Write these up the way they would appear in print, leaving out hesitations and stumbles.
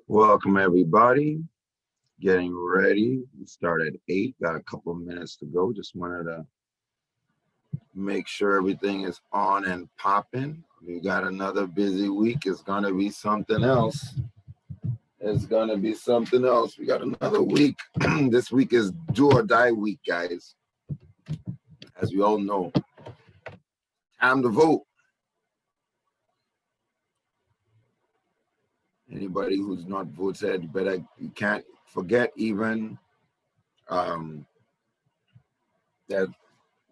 Welcome everybody. Getting ready. We start at 8. Got a couple of minutes to go. Just wanted to make sure everything is on and popping. We got another busy week. It's gonna be something else. It's gonna be something else. We got another week. This week is do or die week, guys. As we all know. Time to vote. Anybody who's not voted, you can't forget even that.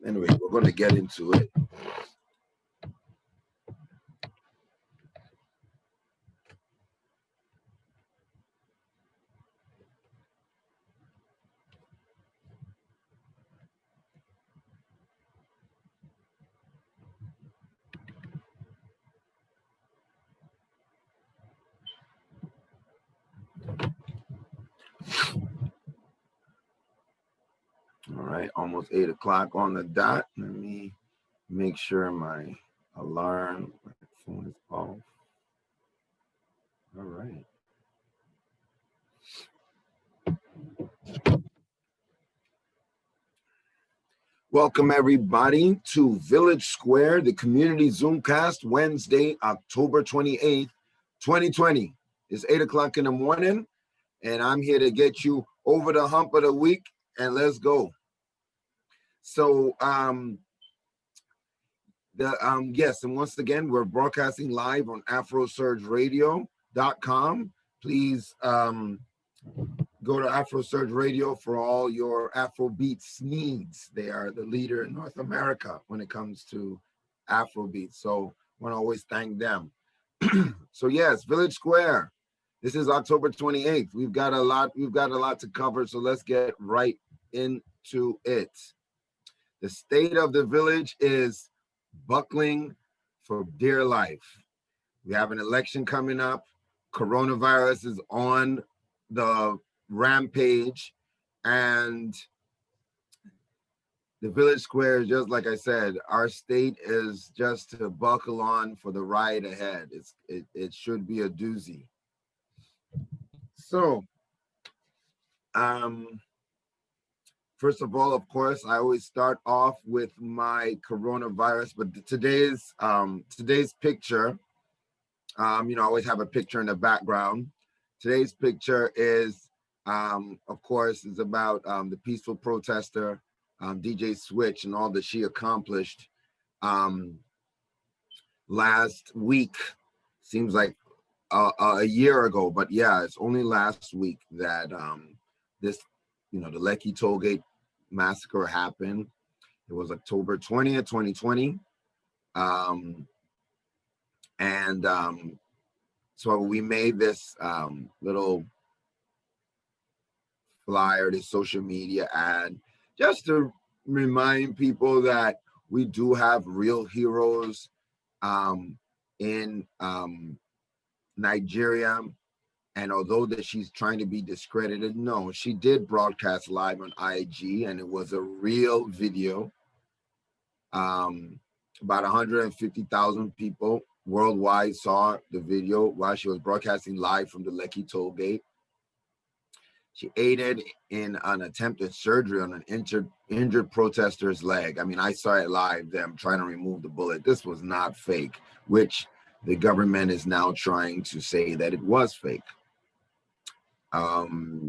Anyway, we're going to get into it. All right, almost 8 o'clock on the dot. Let me make sure my alarm, my phone is off. All right. Welcome everybody to Vilage Square, the community Zoomcast, Wednesday, October 28th, 2020. It's 8 o'clock in the morning, and I'm here to get you over the hump of the week, and let's go. So, yes, and once again, we're broadcasting live on AfroSurgeRadio.com. Please go to AfroSurge Radio for all your Afrobeats needs. They are the leader in North America when it comes to Afrobeats. So I want to always thank them. So yes, Vilage Square. This is October 28th. We've got a lot to cover. So let's get right into it. The state of the village is buckling for dear life. We have an election coming up. Coronavirus is on the rampage, and the Vilage Square is just like I said. Our state is just to buckle on for the ride ahead. It should be a doozy. So, first of all, of course, I always start off with my coronavirus, but today's picture, I always have a picture in the background. Today's picture is, of course, is about the peaceful protester, DJ Switch, and all that she accomplished last week. Seems like a year ago, but yeah, it's only last week that this, the Lekki Tollgate massacre happened. It was October 20th, 2020. So we made this little flyer, this social media ad, just to remind people that we do have real heroes in Nigeria. And although that she's trying to be discredited, no, she did broadcast live on IG, and it was a real video. About 150,000 people worldwide saw the video while she was broadcasting live from the Lekki Tollgate. She aided in an attempted surgery on an injured protester's leg. I mean, I saw it live, them trying to remove the bullet. This was not fake, which the government is now trying to say that it was fake.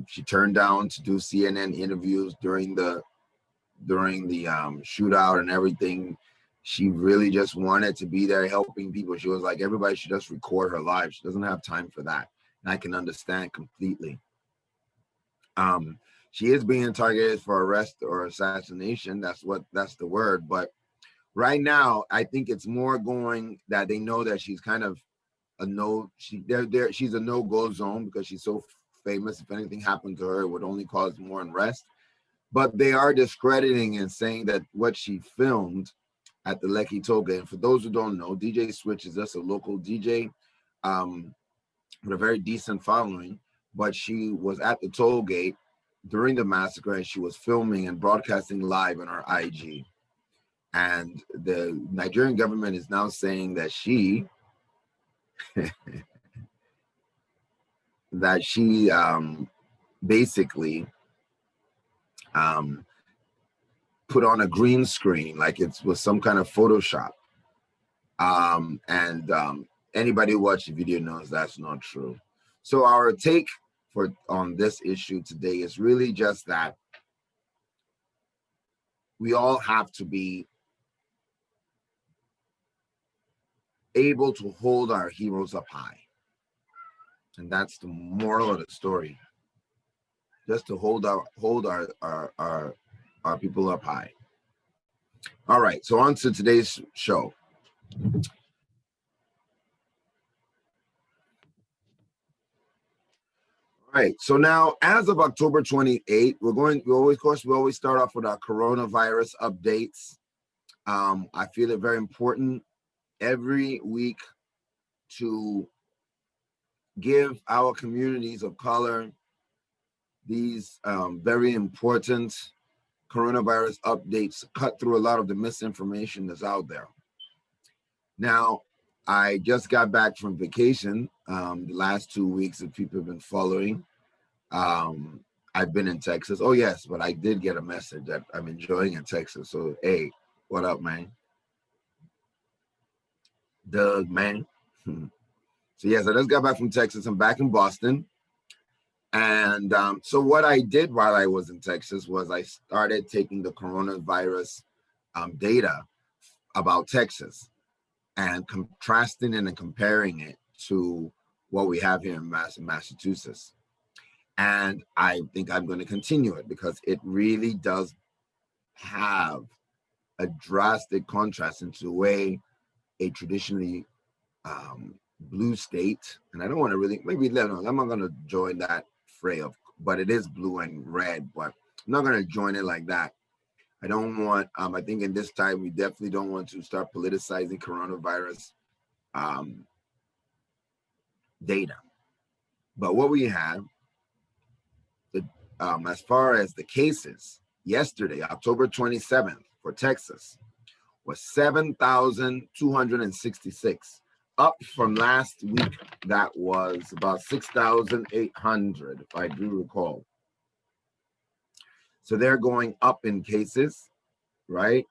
She turned down to do CNN interviews during the shootout and everything. She really just wanted to be there helping people. She was like, everybody should just record her live. She doesn't have time for that. And I can understand completely. She is being targeted for arrest or assassination. That's the word. But right now, I think it's more going that they know that she's kind of she's a no-go zone because she's so famous. If anything happened to her, it would only cause more unrest. But they are discrediting and saying that what she filmed at the Lekki Tollgate. And for those who don't know, DJ Switch is just a local DJ with a very decent following. But she was at the tollgate during the massacre, and she was filming and broadcasting live on her IG. And the Nigerian government is now saying that she that she basically put on a green screen, like it was some kind of Photoshop. And anybody who watched the video knows that's not true. So our take on this issue today is really just that we all have to be able to hold our heroes up high. And that's the moral of the story. Just to hold our people up high. All right, so on to today's show. All right, so now as of October 28th, we always start off with our coronavirus updates. I feel it very important every week to give our communities of color these very important coronavirus updates, cut through a lot of the misinformation that's out there. Now, I just got back from vacation. The last 2 weeks, if people have been following, I've been in Texas. Oh yes, but I did get a message that I'm enjoying in Texas. So hey, what up, man? Doug, man. So yes, I just got back from Texas. I'm back in Boston. And so what I did while I was in Texas was I started taking the coronavirus data about Texas and contrasting it and comparing it to what we have here in Massachusetts. And I think I'm going to continue it because it really does have a drastic contrast into the way a traditionally blue state, and I don't want to really, maybe I'm not going to join that fray of, but it is blue and red, but I'm not going to join it like that. I don't want, I think in this time, we definitely don't want to start politicizing coronavirus data. But what we have, as far as the cases, yesterday, October 27th for Texas, was 7,266, up from last week. That was about 6,800, if I do recall. So they're going up in cases, right?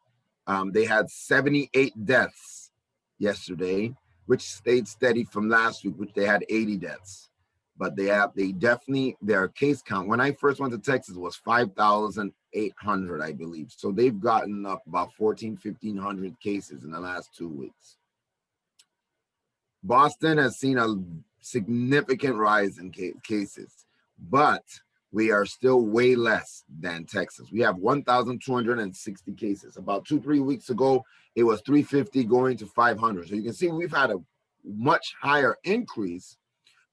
They had 78 deaths yesterday, which stayed steady from last week, which they had 80 deaths. But they definitely, their case count, when I first went to Texas, was 5,800, I believe. So they've gotten up about 1,500 cases in the last 2 weeks. Boston has seen a significant rise in cases, but we are still way less than Texas. We have 1,260 cases. About 2-3 weeks ago, it was 350 going to 500. So you can see we've had a much higher increase,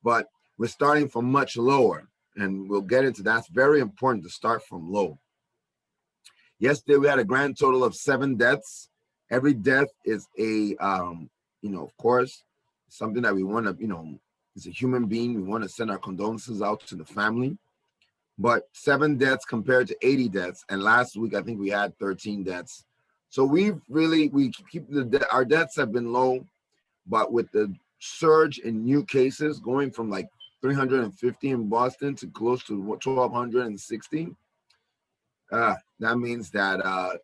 but we're starting from much lower, and we'll get into that. It's very important to start from low. Yesterday, we had a grand total of 7 deaths. Every death is a, of course, something that we want to, as a human being, we want to send our condolences out to the family. But 7 deaths compared to 80 deaths. And last week, I think we had 13 deaths. So we keep our deaths have been low, but with the surge in new cases going from like 350 in Boston to close to 1,260, that means that,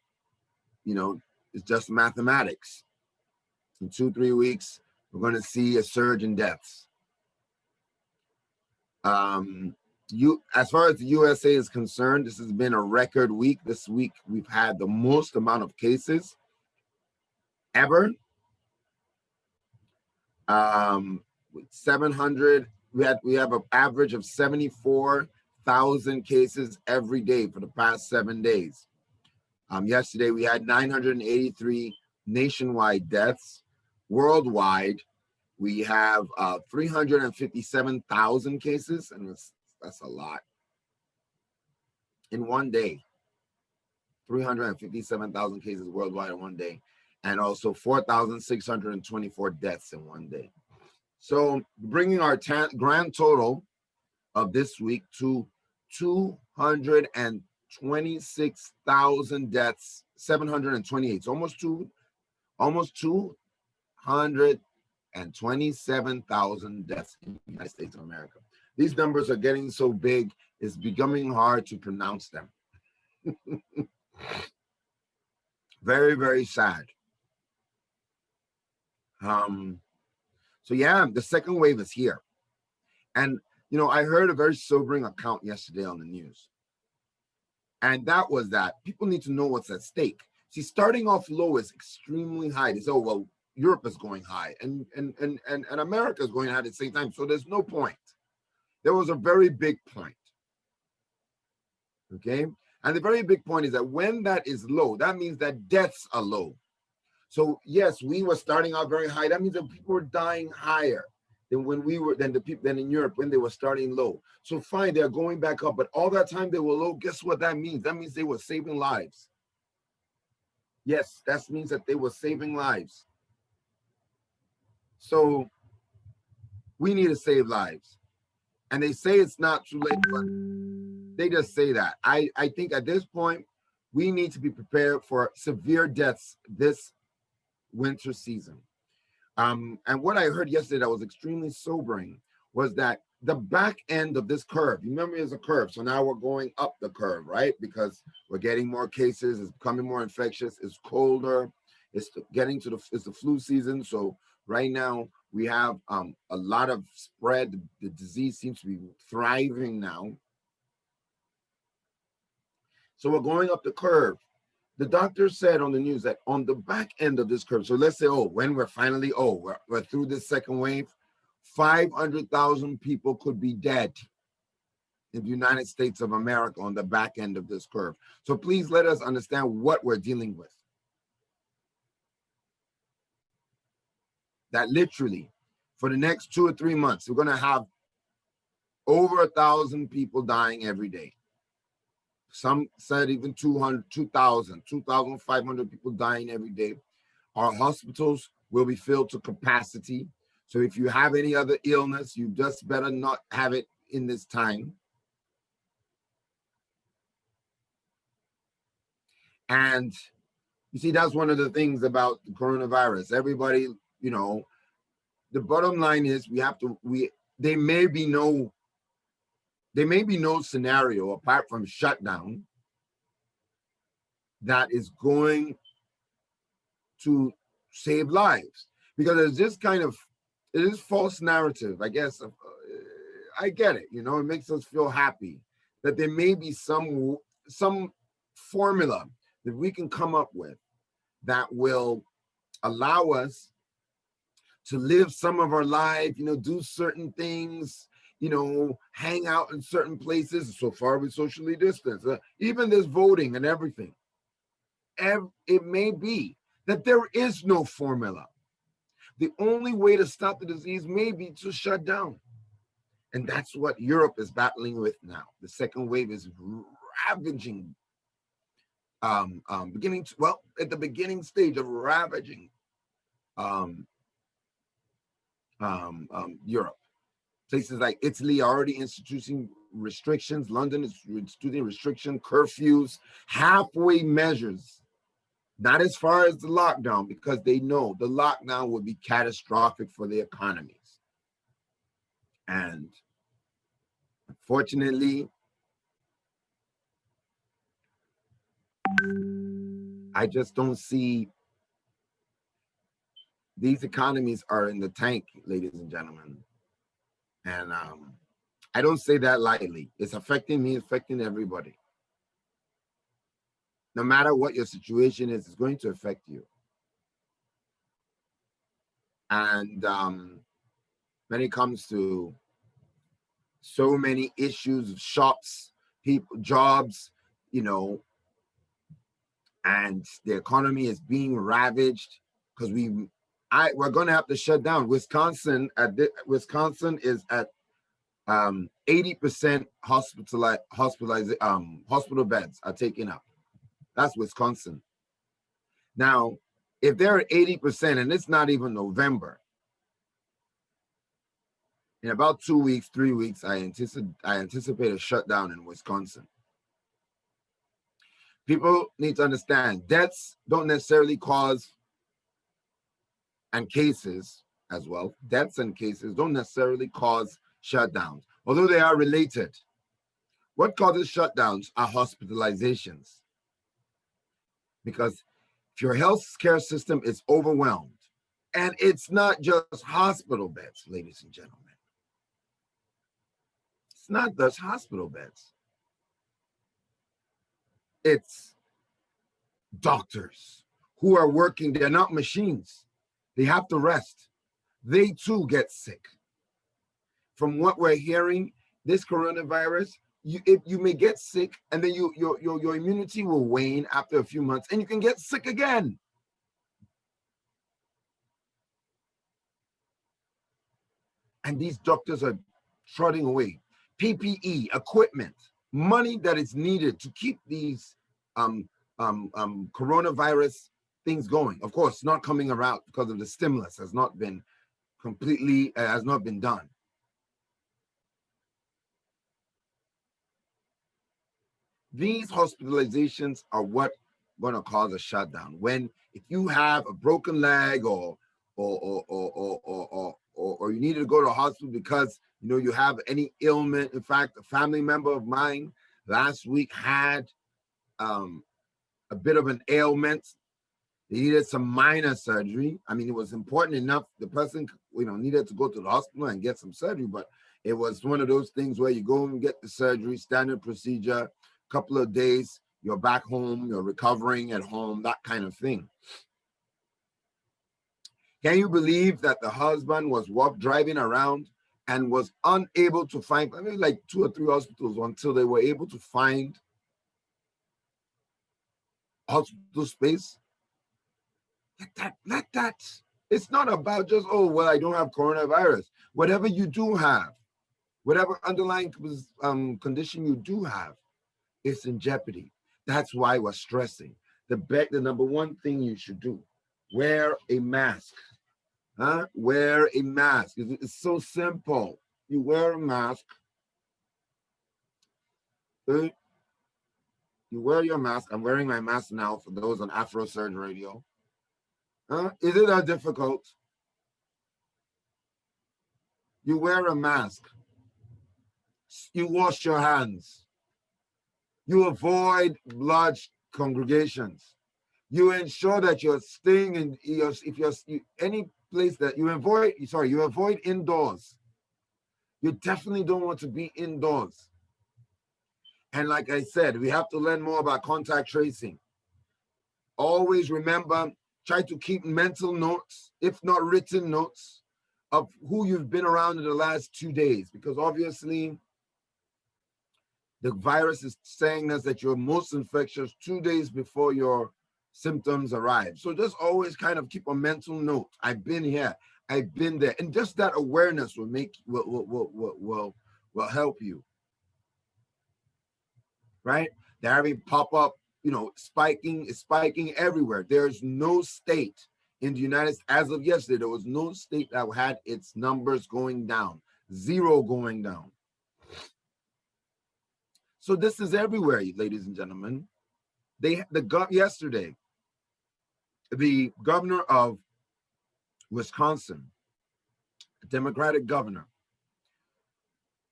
it's just mathematics. In 2-3 weeks, we're going to see a surge in deaths. As far as the USA is concerned, this has been a record week. This week, we've had the most amount of cases ever. 700. We have an average of 74,000 cases every day for the past 7 days. Yesterday, we had 983 nationwide deaths. Worldwide, we have 357,000 cases, and that's a lot. In one day, 357,000 cases worldwide in one day, and also 4,624 deaths in one day. So bringing our grand total of this week to 226,000 deaths, 728. So almost 227,000 deaths in the United States of America. These numbers are getting so big, it's becoming hard to pronounce them. Very, very sad. So yeah, the second wave is here. And I heard a very sobering account yesterday on the news. And that was that people need to know what's at stake. See, starting off low is extremely high. They say, oh, well, Europe is going high and America is going high at the same time. So there's no point. There was a very big point. Okay. And the very big point is that when that is low, that means that deaths are low. So yes, we were starting out very high. That means that people were dying higher than when we were than the people than in Europe when they were starting low. So fine, they're going back up, but all that time they were low. Guess what that means? That means they were saving lives. Yes, that means that they were saving lives. So we need to save lives. And they say it's not too late, but they just say that. I think at this point, we need to be prepared for severe deaths this winter season. And what I heard yesterday that was extremely sobering was that the back end of this curve, remember it's a curve. So now we're going up the curve, right? Because we're getting more cases, it's becoming more infectious, it's colder, it's getting to it's the flu season. So right now we have a lot of spread. The disease seems to be thriving now. So we're going up the curve. The doctor said on the news that on the back end of this curve, so let's say, when we're finally, we're through this second wave, 500,000 people could be dead in the United States of America on the back end of this curve. So please let us understand what we're dealing with. That literally, for the next 2 or 3 months, we're going to have over 1,000 people dying every day. Some said even 200, 2,000, 2,500 people dying every day. Our hospitals will be filled to capacity. So if you have any other illness, you just better not have it in this time. And you see, that's one of the things about the coronavirus. Everybody, the bottom line is there may be no scenario apart from shutdown that is going to save lives, because it's just it is false narrative, I guess. I get it, it makes us feel happy that there may be some formula that we can come up with that will allow us to live some of our life, do certain things, hang out in certain places so far we socially distance, even this voting and everything. It may be that there is no formula. The only way to stop the disease may be to shut down. And that's what Europe is battling with now. The second wave is ravaging, at the beginning stage of ravaging Europe. Places like Italy are already instituting restrictions. London is instituting restriction, curfews, halfway measures. Not as far as the lockdown, because they know the lockdown would be catastrophic for the economies. And unfortunately, I just don't see these economies are in the tank, ladies and gentlemen. And I don't say that lightly. It's affecting me, it's affecting everybody. No matter what your situation is, it's going to affect you. And when it comes to so many issues of shops, people, jobs, and the economy is being ravaged because we're going to have to shut down. Wisconsin is at 80% hospital beds are taken up. That's Wisconsin. Now, if they're at 80% and it's not even November, in about 2 weeks, 3 weeks, I anticipate a shutdown in Wisconsin. People need to understand deaths don't necessarily cause, and cases as well, deaths and cases don't necessarily cause shutdowns. although they are related. What causes shutdowns are hospitalizations. Because if your health care system is overwhelmed, and it's not just hospital beds, ladies and gentlemen. It's not just hospital beds. It's doctors who are working. They're not machines. They have to rest. They too get sick. From what we're hearing, this coronavirus, you may get sick, and then your immunity will wane after a few months, and you can get sick again. And these doctors are trotting away PPE, equipment, money that is needed to keep these coronavirus things going. Of course, not coming around because of the stimulus has not been done. These hospitalizations are what going to cause a shutdown. When if you have a broken leg or you need to go to the hospital because you have any ailment. In fact, a family member of mine last week had a bit of an ailment. They needed some minor surgery. I mean, it was important enough. The person, needed to go to the hospital and get some surgery, but it was one of those things where you go and get the surgery, standard procedure, couple of days, you're back home, you're recovering at home, that kind of thing. Can you believe that the husband was driving around and was unable to find, like 2 or 3 hospitals until they were able to find hospital space? Let that. It's not about just, oh, well, I don't have coronavirus. Whatever you do have, whatever underlying condition you do have, it's in jeopardy. That's why we're stressing. The number one thing you should do, wear a mask. Wear a mask. It's so simple. You wear a mask. You wear your mask. I'm wearing my mask now for those on Afro Surge Radio. Is it that difficult? You wear a mask. You wash your hands. You avoid large congregations. You ensure that you're staying in any place that you avoid indoors. You definitely don't want to be indoors. And like I said, we have to learn more about contact tracing. Always remember, try to keep mental notes, if not written notes, of who you've been around in the last 2 days, because obviously the virus is saying us that you're most infectious 2 days before your symptoms arrive. So just always kind of keep a mental note. I've been here, I've been there, and just that awareness will help you. Right? They're having pop-up, spiking everywhere. There's no state in the United States, as of yesterday, there was no state that had its numbers going down, 0 going down. So this is everywhere, ladies and gentlemen. Yesterday, the governor of Wisconsin, a Democratic governor,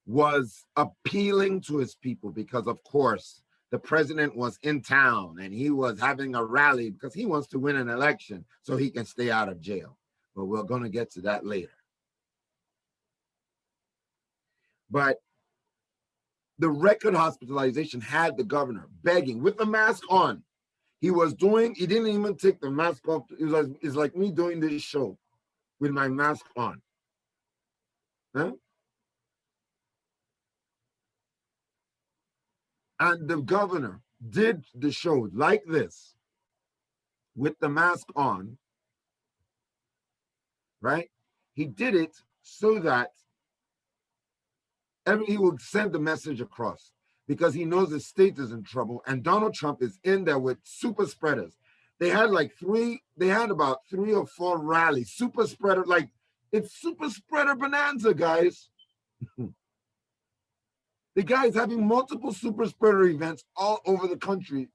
was appealing to his people because, of course, the president was in town and he was having a rally because he wants to win an election so he can stay out of jail. But we're going to get to that later. But the record hospitalization had the governor begging with the mask on. He didn't even take the mask off. It's like me doing this show with my mask on. Huh? And the governor did the show like this with the mask on, right? He did it so that he would send the message across because he knows the state is in trouble and Donald Trump is in there with super spreaders. They had about 3 or 4 rallies, super spreader, like it's super spreader bonanza, guys. The guy is having multiple super spreader events all over the country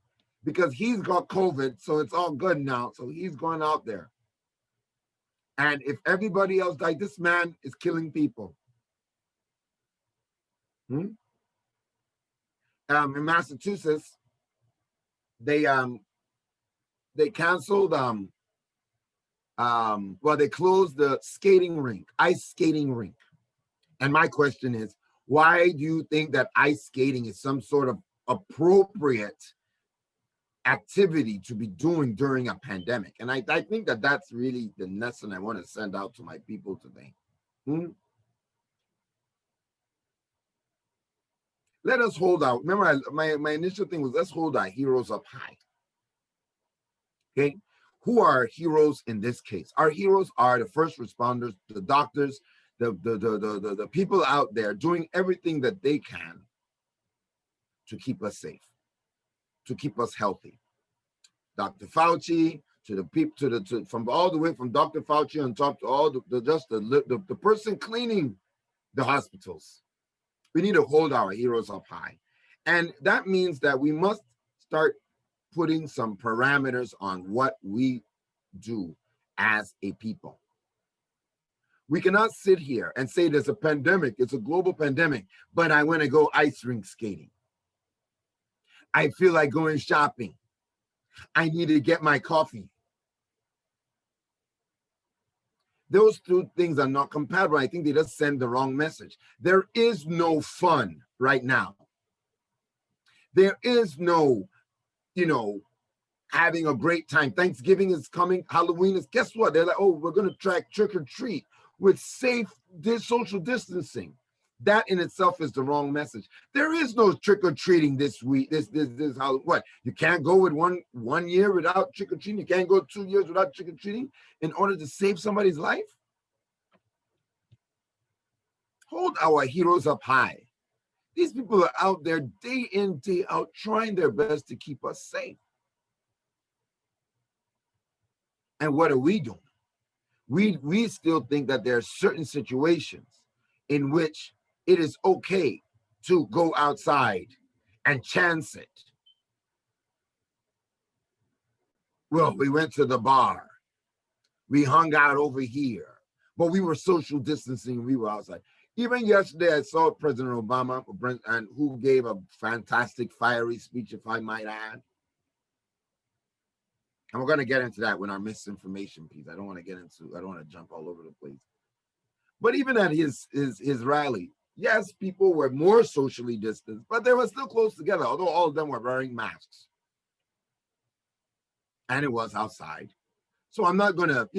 because he's got COVID, so it's all good now. So he's going out there. And if everybody else died, this man is killing people. Hmm? In Massachusetts, they canceled well, they closed the skating rink, ice skating rink. And my question is, why do you think that ice skating is some sort of appropriate activity to be doing during a pandemic? And I think that that's really the lesson I want to send out to my people today. Hmm? Let us hold out. Remember, my initial thing was, let's hold our heroes up high. Okay? Who are our heroes in this case? Our heroes are the first responders, the doctors, the people out there doing everything that they can to keep us safe, to keep us healthy. Dr. Fauci, to the people, from all the way from Dr. Fauci on top to all the person cleaning the hospitals. We need to hold our heroes up high. And that means that we must start putting some parameters on what we do as a people. We cannot sit here and say there's a pandemic, it's a global pandemic, but I want to go ice rink skating. I feel like going shopping. I need to get my coffee. Those two things are not compatible. I think they just send the wrong message. There is no fun right now. There is no, having a great time. Thanksgiving is coming. Halloween is, guess what? They're like, oh, we're going to try trick or treat with safe social distancing. That in itself is the wrong message. There is no trick or treating this week. This how what you can't go with one year without trick or treating. You can't go 2 years without trick or treating in order to save somebody's life. Hold our heroes up high. These people are out there day in, day out, trying their best to keep us safe. And what are we doing? We still think that there are certain situations in which it is okay to go outside and chance it. Well, we went to the bar. We hung out over here. But we were social distancing. We were outside. Even yesterday, I saw President Obama, and who gave a fantastic, fiery speech, if I might add. And we're going to get into that when our misinformation piece. I don't want to jump all over the place. But even at his rally, yes, people were more socially distanced, but they were still close together, although all of them were wearing masks. And it was outside. So I'm not going to,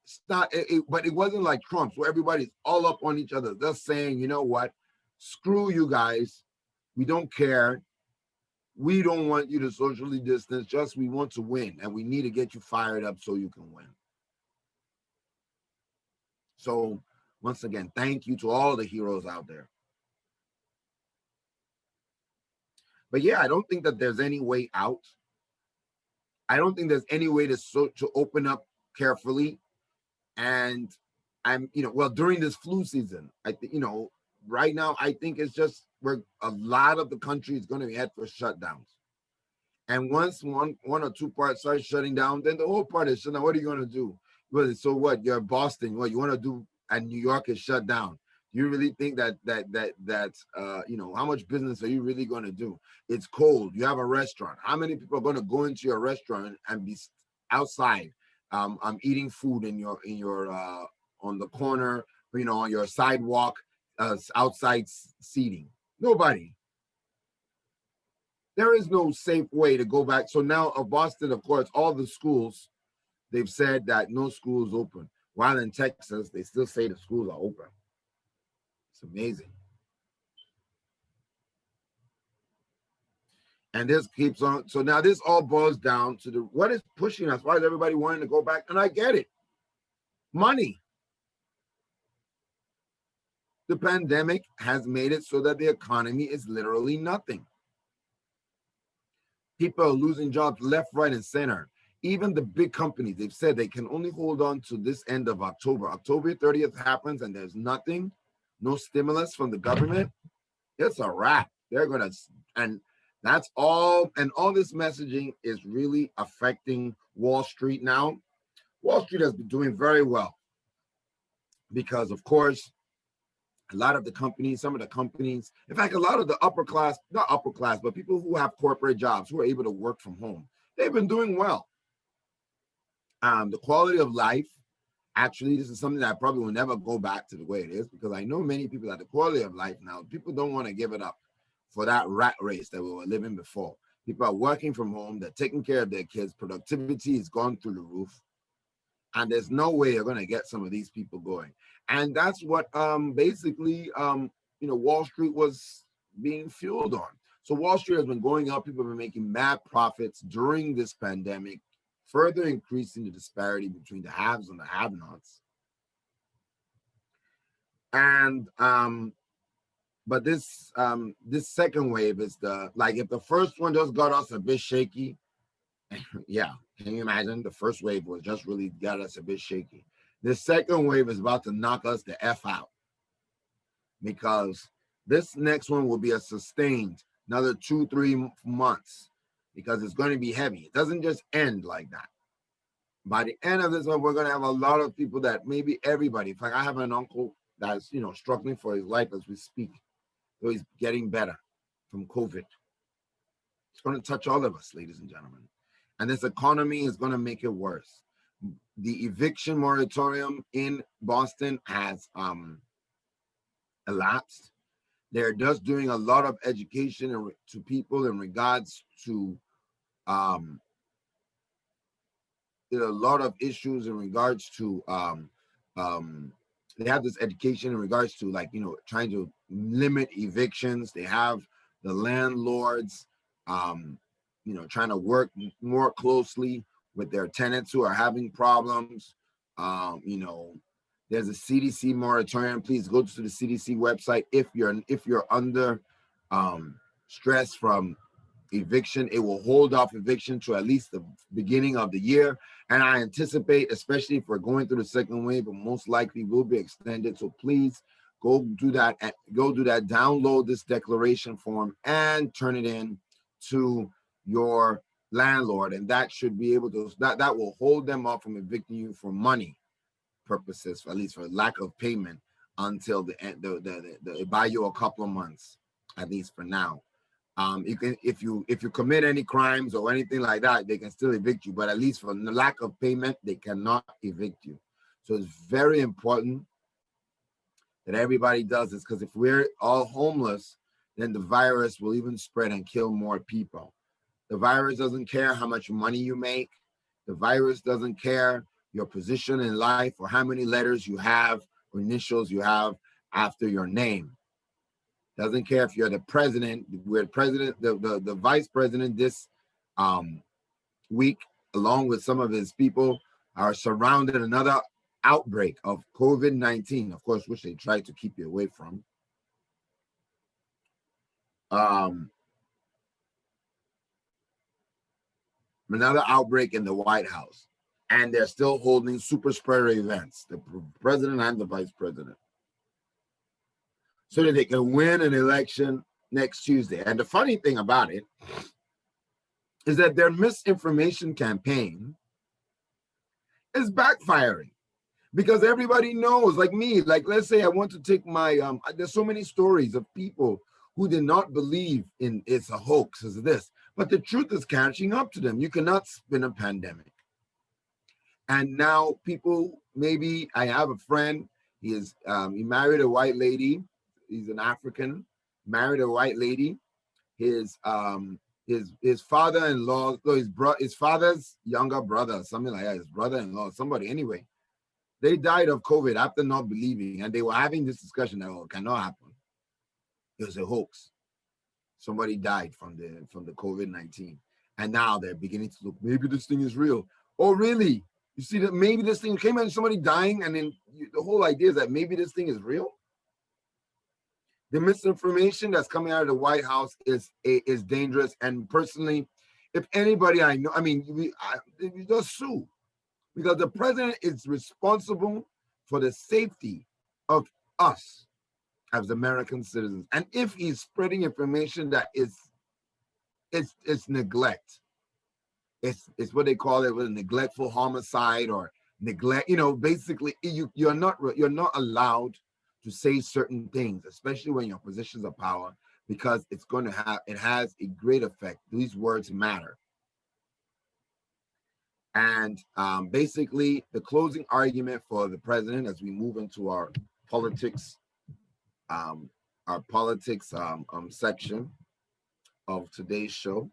stop it, but it wasn't like Trump, where everybody's all up on each other. They're saying, you know what? Screw you guys. We don't care. We don't want you to socially distance. Just we want to win, and we need to get you fired up so you can win. So once again, thank you to all the heroes out there. But yeah, I don't think that there's any way out. I don't think there's any way to open up carefully. And I'm, during this flu season, I think, right now, I think it's just where a lot of the country is going to head for shutdowns. And once one or two parts start shutting down, then the whole part is shut down. What are you going to do? Well, so what? You're Boston. What you want to do? And New York is shut down. You really think that how much business are you really going to do? It's cold. You have a restaurant. How many people are going to go into your restaurant and be outside? I'm eating food in your on the corner, on your sidewalk, outside seating. Nobody. There is no safe way to go back. So now Boston, of course, all the schools, they've said that no schools open. While in Texas, they still say the schools are open. It's amazing. And this keeps on. So now this all boils down to what is pushing us. Why is everybody wanting to go back? And I get it. Money. The pandemic has made it so that the economy is literally nothing. People are losing jobs left, right, and center. Even the big companies, they've said they can only hold on to this end of October. October 30th happens and there's nothing, no stimulus from the government. It's a wrap. They're going to, and that's all. And all this messaging is really affecting Wall Street now. Wall Street has been doing very well because, of course, A lot of the companies, some of the companies, in fact, a lot of the upper class, not upper class, but people who have corporate jobs who are able to work from home, they've been doing well. The quality of life, actually, this is something that I probably will never go back to the way it is, because I know many people that the quality of life now, people don't want to give it up for that rat race that we were living before. People are working from home, they're taking care of their kids, productivity is gone through the roof, and there's no way you're going to get some of these people going. And that's what basically Wall Street was being fueled on. So Wall Street has been going up, people have been making mad profits during this pandemic, further increasing the disparity between the haves and the have-nots. And but this second wave is the, like, if the first one just got us a bit shaky, yeah, can you imagine? The first wave was just really got us a bit shaky. The second wave is about to knock us the F out, because this next one will be a sustained another 2-3 months, because it's going to be heavy. It doesn't just end like that. By the end of this one, we're going to have a lot of people that, maybe everybody. In fact, I have an uncle that's struggling for his life as we speak. So he's getting better from COVID. It's going to touch all of us, ladies and gentlemen. And this economy is going to make it worse. The eviction moratorium in Boston has elapsed. They're just doing a lot of education to people in regards to a lot of issues in regards to they have this education in regards to, like, trying to limit evictions. They have the landlords trying to work more closely with their tenants who are having problems. There's a CDC moratorium. Please go to the CDC website if you're under stress from eviction. It will hold off eviction to at least the beginning of the year, and I anticipate, especially if we're going through the second wave, but most likely will be extended. So please go do that. Download this declaration form and turn it in to your landlord, and that should be able to that will hold them off from evicting you for money purposes, at least for lack of payment, until the end. The buy you a couple of months, at least for now. You can, if you commit any crimes or anything like that, they can still evict you, but at least for the lack of payment, they cannot evict you. So it's very important that everybody does this, because if we're all homeless, then the virus will even spread and kill more people. The virus doesn't care how much money you make. The virus doesn't care your position in life or how many letters you have or initials you have after your name. Doesn't care if you're the president. We're the vice president this week, along with some of his people, are surrounded another outbreak of COVID-19, of course, which they tried to keep you away from. Another outbreak in the White House, and they're still holding super spreader events, the president and the vice president, so that they can win an election next Tuesday. And the funny thing about it is that their misinformation campaign is backfiring, because everybody knows, like me, like, let's say I want to take my, there's so many stories of people who did not believe in it's a hoax, is this, but the truth is catching up to them. You cannot spin a pandemic. And now people, maybe I have a friend, he married a white lady. He's an African, married a white lady. His father-in-law, so his father's younger brother, something like that, his brother-in-law, somebody anyway, they died of COVID after not believing, and they were having this discussion that, oh, it cannot happen. It was a hoax. Somebody died from the COVID-19, and now they're beginning to look, maybe this thing is real. Oh, really? You see that maybe this thing came out, somebody dying, and then the whole idea is that maybe this thing is real. The misinformation that's coming out of the White House is dangerous. And personally, if anybody I know, I mean, we just sue, because the president is responsible for the safety of us as American citizens. And if he's spreading information that is it's neglect, it's what they call it, with a neglectful homicide or neglect. Basically, you're not allowed to say certain things, especially when you're in positions of power, because it has a great effect. These words matter. And basically, the closing argument for the president, as we move into politics, um, our politics section of today's show,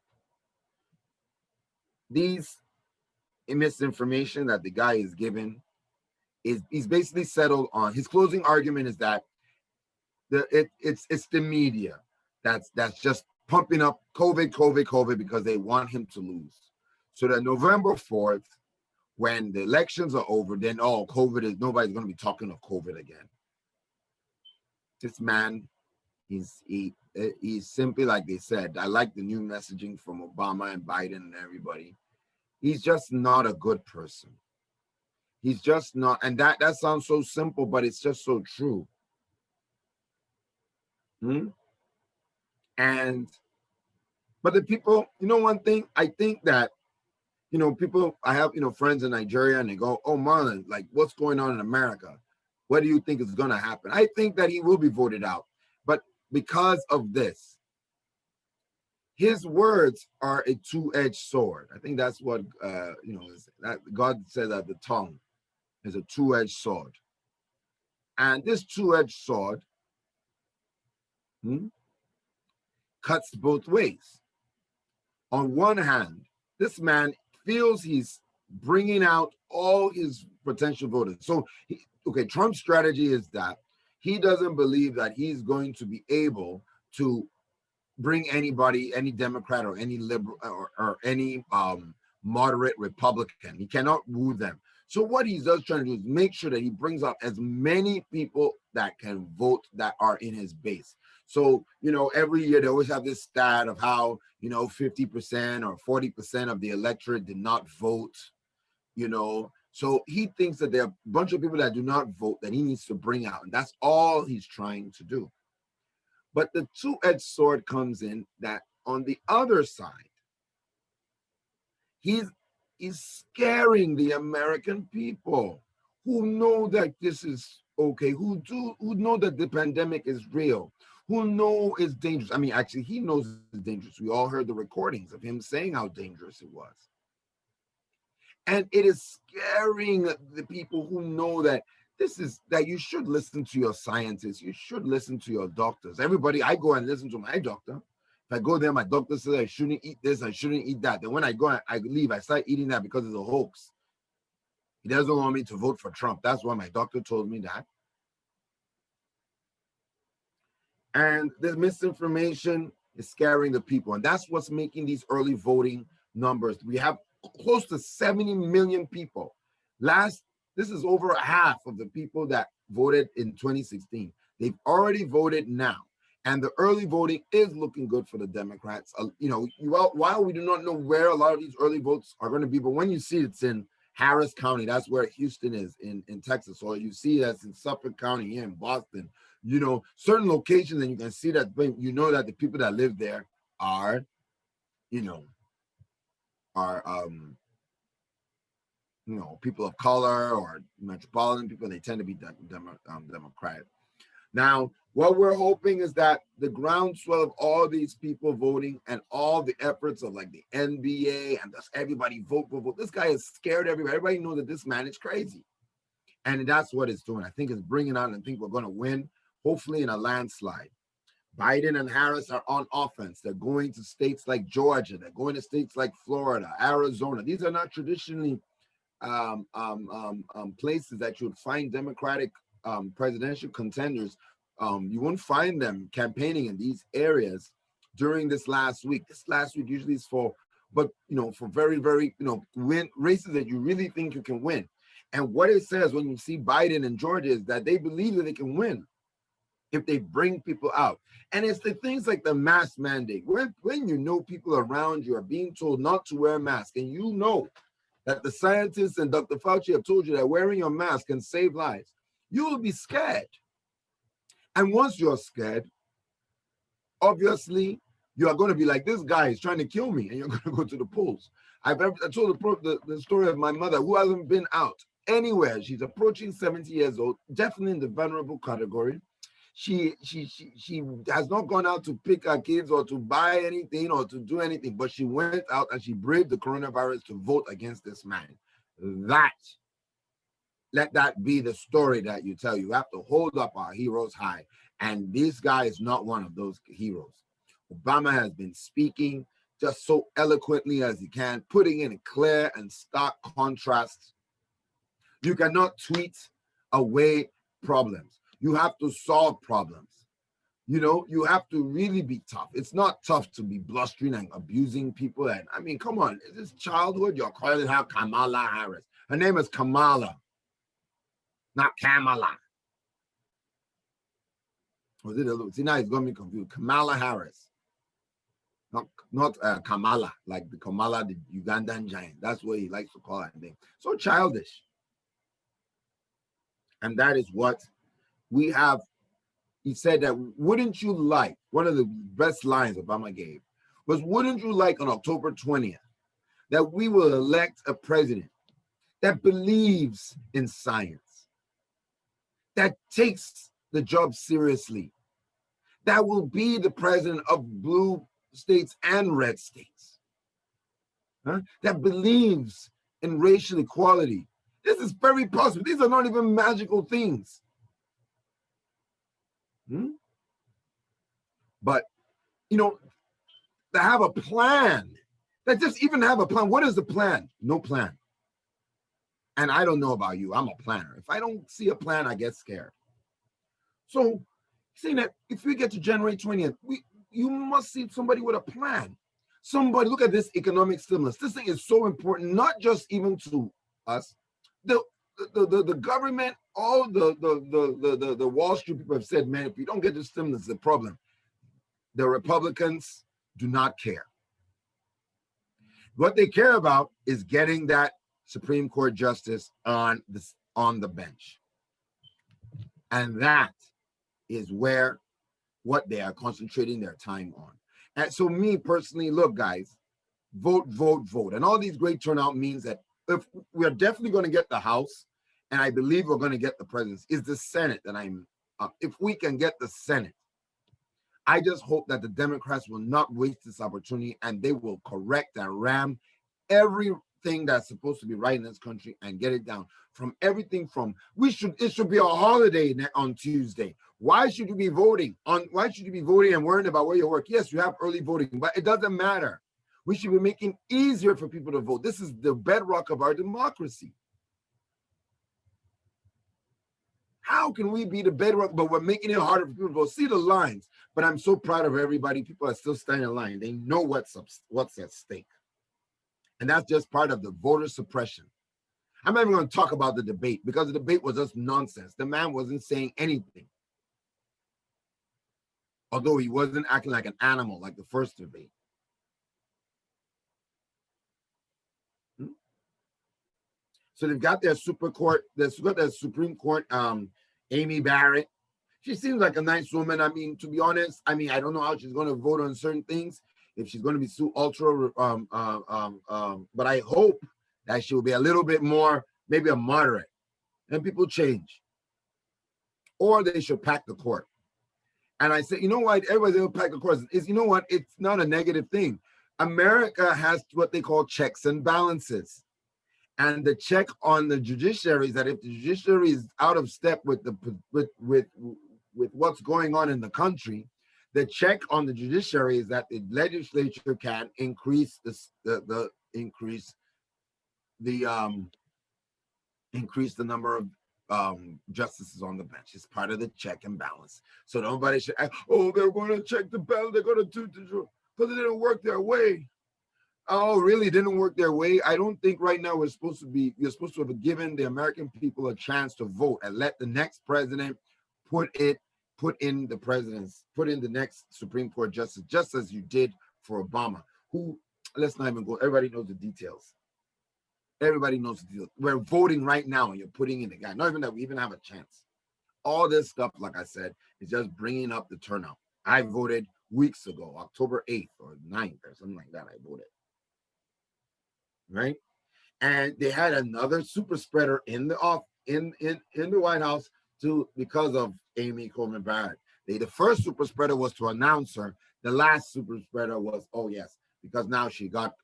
these misinformation that the guy is given is he's basically settled on. His closing argument is that it's the media that's just pumping up COVID because they want him to lose. So that November 4th, when the elections are over, then COVID is nobody's going to be talking of COVID again. This man, he's simply like they said. I like the new messaging from Obama and Biden and everybody. He's just not a good person. He's just not, and that sounds so simple, but it's just so true. Hmm? And but the people, one thing I think that people, I have friends in Nigeria, and they go, "Oh, Marlon, like what's going on in America? What do you think is going to happen?" I think that he will be voted out, but because of this, his words are a two-edged sword. I think that's what that God said that the tongue is a two-edged sword, and this two-edged sword cuts both ways. On one hand, this man feels he's bringing out all his potential voters. So, Trump's strategy is that he doesn't believe that he's going to be able to bring anybody, any Democrat or any liberal or any moderate Republican. He cannot woo them. So what he's just trying to do is make sure that he brings up as many people that can vote that are in his base. So, every year they always have this stat of how, 50% or 40% of the electorate did not vote, So he thinks that there are a bunch of people that do not vote that he needs to bring out. And that's all he's trying to do. But the two-edged sword comes in that on the other side, he's scaring the American people who know that this is okay, who know that the pandemic is real, who know it's dangerous. I mean, actually, he knows it's dangerous. We all heard the recordings of him saying how dangerous it was. And it is scaring the people who know that that you should listen to your scientists. You should listen to your doctors. Everybody, I go and listen to my doctor. If I go there, my doctor says I shouldn't eat this, I shouldn't eat that. Then when I go, I leave, I start eating that because it's a hoax. He doesn't want me to vote for Trump. That's why my doctor told me that. And the misinformation is scaring the people. And that's what's making these early voting numbers. We have close to 70 million people. This is over half of the people that voted in 2016. They've already voted now. And the early voting is looking good for the Democrats. While we do not know where a lot of these early votes are going to be, but when you see it's in Harris County, that's where Houston is in Texas, or you see that's in Suffolk County here in Boston, certain locations, and you can see that, that the people that live there are people of color or metropolitan people. They tend to be Democratic. Now, what we're hoping is that the groundswell of all these people voting and all the efforts of like the NBA and just everybody vote. This guy has scared everybody. Everybody knows that this man is crazy. And that's what it's doing. I think it's bringing out, and I think we're going to win, hopefully in a landslide. Biden and Harris are on offense. They're going to states like Georgia. They're going to states like Florida, Arizona. These are not traditionally places that you would find Democratic presidential contenders. You won't find them campaigning in these areas during this last week. This last week usually is for very, very, win races that you really think you can win. And what it says when you see Biden in Georgia is that they believe that they can win if they bring people out. And it's the things like the mask mandate. When people around you are being told not to wear a mask, and that the scientists and Dr. Fauci have told you that wearing your mask can save lives, you will be scared. And once you're scared, obviously, you are going to be like, this guy is trying to kill me, and you're going to go to the polls. I told the story of my mother who hasn't been out anywhere. She's approaching 70 years old, definitely in the vulnerable category. She has not gone out to pick her kids or to buy anything or to do anything, but she went out and she braved the coronavirus to vote against this man. That, let that be the story that you tell. You have to hold up our heroes high. And this guy is not one of those heroes. Obama has been speaking just so eloquently as he can, putting in a clear and stark contrast. You cannot tweet away problems. You have to solve problems. You know, you have to really be tough. It's not tough to be blustering and abusing people. And I mean, come on, is this childhood? You're calling her Kamala Harris. Her name is Kamala, not Kamala. Was it a little? See, now it's got me confused. Kamala Harris, not Kamala, like the Kamala, the Ugandan giant. That's what he likes to call her name. So childish. And that is what we have. He said that, wouldn't you like, one of the best lines Obama gave was, wouldn't you like on October 20th that we will elect a president that believes in science, that takes the job seriously, that will be the president of blue states and red states, that believes in racial equality. This is very possible. These are not even magical things. But, you know, to have a plan, that just even have a plan. What is the plan? No plan. And I don't know about you. I'm a planner. If I don't see a plan, I get scared. So saying that if we get to January 20th, you must see somebody with a plan. Somebody, look at this economic stimulus. This thing is so important, not just even to us. The government, all the Wall Street people have said, man, if you don't get the stimulus, it's a problem. The Republicans do not care. What they care about is getting that Supreme Court justice on the bench. And that is what they are concentrating their time on. And so me personally, look, guys, vote, vote, vote. And all these great turnout means that if we're definitely going to get the House, and I believe we're going to get the presidency, is the Senate that if we can get the Senate, I just hope that the Democrats will not waste this opportunity and they will correct and ram everything that's supposed to be right in this country and get it down. From everything from, it should be a holiday on Tuesday. Why should you be voting and worrying about where you work? Yes, you have early voting, but it doesn't matter. We should be making it easier for people to vote. This is the bedrock of our democracy. How can we be the bedrock, but we're making it harder for people to vote? See the lines, but I'm so proud of everybody. People are still standing in line. They know what's at stake. And that's just part of the voter suppression. I'm not even going to talk about the debate because the debate was just nonsense. The man wasn't saying anything. Although he wasn't acting like an animal like the first debate. So they've got their Supreme Court, Amy Barrett. She seems like a nice woman. I mean, to be honest, I don't know how she's going to vote on certain things, if she's going to be so ultra, but I hope that she'll be a little bit more, maybe a moderate, and people change. Or they should pack the court. And I say, you know what? Everybody's going to pack the court. You know what? It's not a negative thing. America has what they call checks and balances. And the check on the judiciary is that if the judiciary is out of step with what's going on in the country, the check on the judiciary is that the legislature can increase the number of justices on the bench. It's part of the check and balance. So nobody should, they're going to check the balance. They're going to do because it didn't work their way. Oh, really? It didn't work their way? I don't think right now you're supposed to have given the American people a chance to vote and let the next president put in the next Supreme Court justice, just as you did for Obama, who, let's not even go, everybody knows the details. Everybody knows the deal. We're voting right now and you're putting in the guy. Not even that we even have a chance. All this stuff, like I said, is just bringing up the turnout. I voted weeks ago, October 8th or 9th or something like that. I voted. Right? And they had another super spreader in the off in the White House too because of Amy Coney Barrett. The first super spreader was to announce her. The last super spreader was, oh yes, because now she got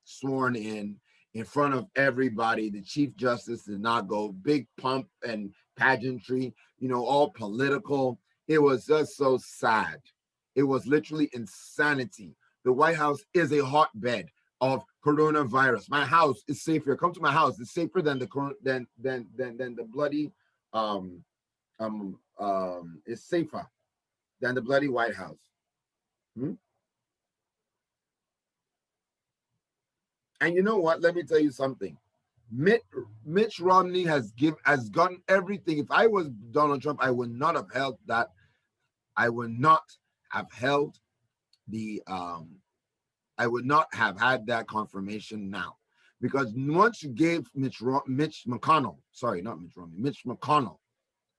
sworn in front of everybody. The Chief Justice did not go. Big pump and pageantry, all political. It was just so sad. It was literally insanity. The White House is a hotbed of coronavirus. My house is safer. Come to my house. It's safer than the bloody it's safer than the bloody White House. Hmm? And you know what? Let me tell you something. Mitch Romney has gotten everything. If I was Donald Trump, I would not have held that. I would not have held the I would not have had that confirmation now. Because once you gave Mitch McConnell, sorry, not Mitch Romney, Mitch McConnell,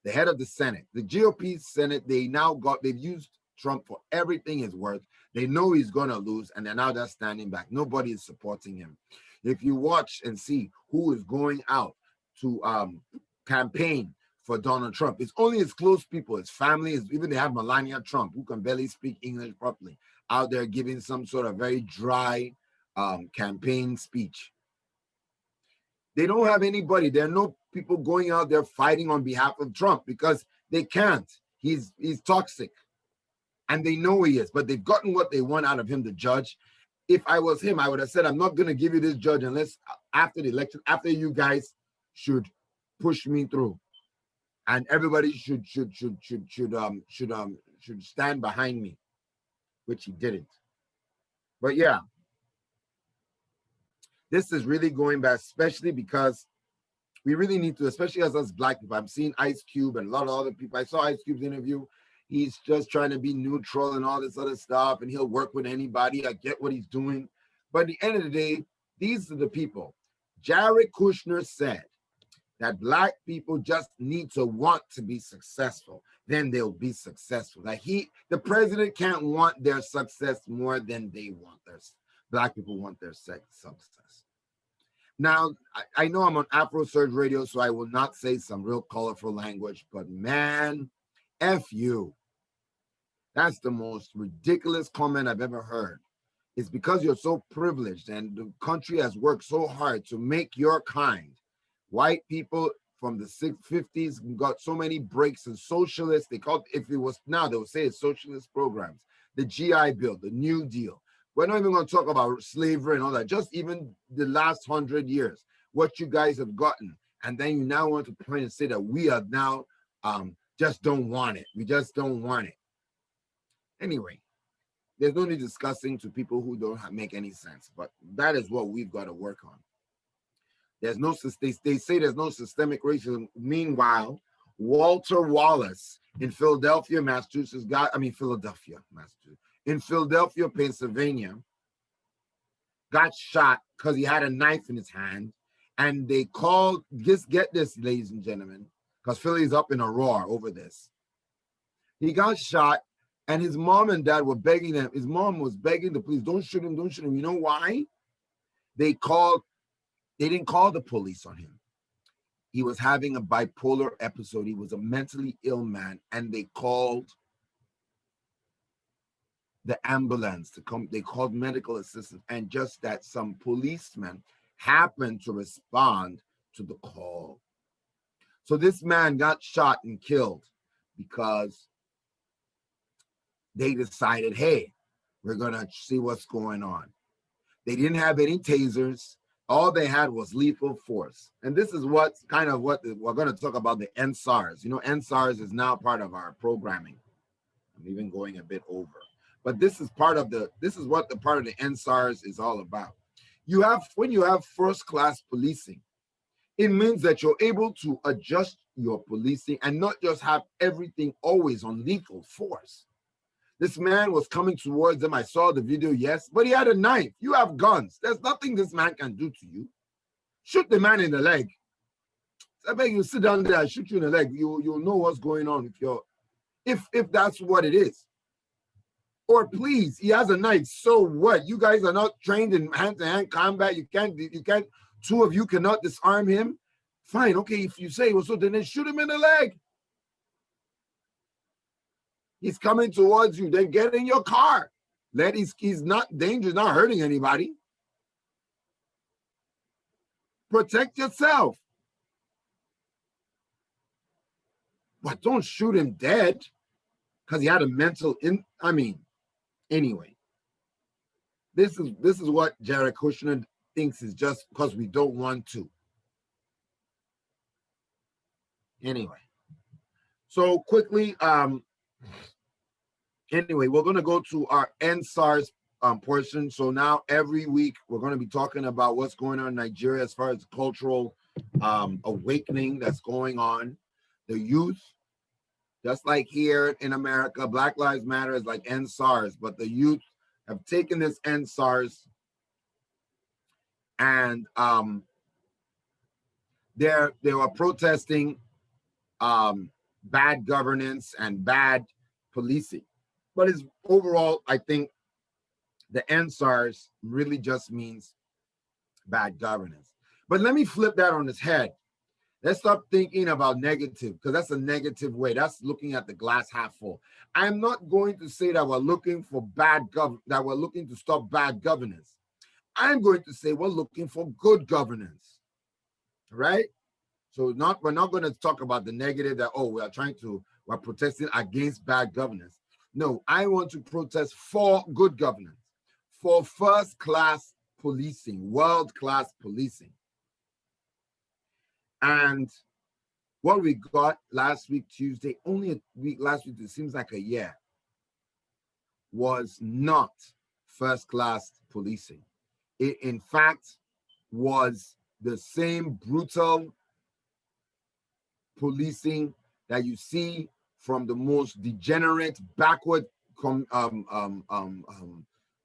the head of the Senate, the GOP Senate, they've used Trump for everything he's worth. They know he's going to lose, and they're now just standing back. Nobody is supporting him. If you watch and see who is going out to campaign for Donald Trump, it's only his close people, his family, even they have Melania Trump, who can barely speak English properly, out there giving some sort of very dry campaign speech. They don't have anybody. There are no people going out there fighting on behalf of Trump because they can't. He's toxic. And they know he is, but they've gotten what they want out of him, the judge. If I was him, I would have said, I'm not going to give you this judge unless after the election, after you guys should push me through. And everybody should stand behind me, which he didn't. But yeah, this is really going back, especially because we really need to, especially as us Black people. I'm seeing Ice Cube and a lot of other people. I saw Ice Cube's interview. He's just trying to be neutral and all this other stuff, and he'll work with anybody. I get what he's doing. But at the end of the day, these are the people. Jared Kushner said that Black people just need to want to be successful. Then they'll be successful. Like the president can't want their success more than they want Black people want their success. Now, I know I'm on Afro Surge Radio, so I will not say some real colorful language, but man, F you. That's the most ridiculous comment I've ever heard. It's because you're so privileged and the country has worked so hard to make your kind. White people from the 50s got so many breaks and socialists. If it was now, they would say it's socialist programs. The GI Bill, the New Deal. We're not even going to talk about slavery and all that. Just even the last 100 years, what you guys have gotten. And then you now want to point and say that we are now just don't want it. We just don't want it. Anyway, there's no need discussing to people who don't make any sense. But that is what we've got to work on. There's no, they say there's no systemic racism. Meanwhile, Walter Wallace in Philadelphia, Massachusetts, in Philadelphia, Pennsylvania, got shot because he had a knife in his hand. And they called, get this, ladies and gentlemen, because Philly's up in a roar over this. He got shot, and his mom and dad were begging him. His mom was begging the police, don't shoot him, don't shoot him. You know why? They didn't call the police on him. He was having a bipolar episode. He was a mentally ill man, and they called the ambulance to come. They called medical assistance, and just that some policemen happened to respond to the call. So this man got shot and killed because they decided, hey, we're going to see what's going on. They didn't have any tasers. All they had was lethal force. And this is what we're going to talk about, the NSARS. You know, NSARS is now part of our programming. I'm even going a bit over. But this is what the part of the NSARS is all about. When you have first-class policing, it means that you're able to adjust your policing and not just have everything always on lethal force. This man was coming towards them. I saw the video, yes, but he had a knife. You have guns. There's nothing this man can do to you. Shoot the man in the leg. I beg you, sit down there, I shoot you in the leg. You'll know what's going on if that's what it is. Or please, he has a knife. So what? You guys are not trained in hand-to-hand combat. You can't, two of you cannot disarm him. Fine, okay, if you say, well, so then shoot him in the leg. He's coming towards you. Then get in your car. He's not dangerous, not hurting anybody. Protect yourself. But don't shoot him dead because he had a mental anyway. This is what Jared Kushner thinks is just because we don't want to. Anyway. So quickly, anyway, we're going to go to our NSARS portion. So now every week we're going to be talking about what's going on in Nigeria as far as cultural awakening that's going on. The youth, just like here in America, Black Lives Matter is like NSARS, but the youth have taken this NSARS and they were protesting bad governance and bad policing. But it's overall, I think the NSARS really just means bad governance. But let me flip that on its head. Let's stop thinking about negative, because that's a negative way. That's looking at the glass half full. I'm not going to say that we're looking for that we're looking to stop bad governance. I'm going to say we're looking for good governance, right? So we're not going to talk about the negative that, we're protesting against bad governance. No, I want to protest for good governance, for first-class policing, world-class policing. And what we got last week, Tuesday, only a week last week, it seems like a year, was not first-class policing. It, in fact, was the same brutal policing that you see from the most degenerate, backward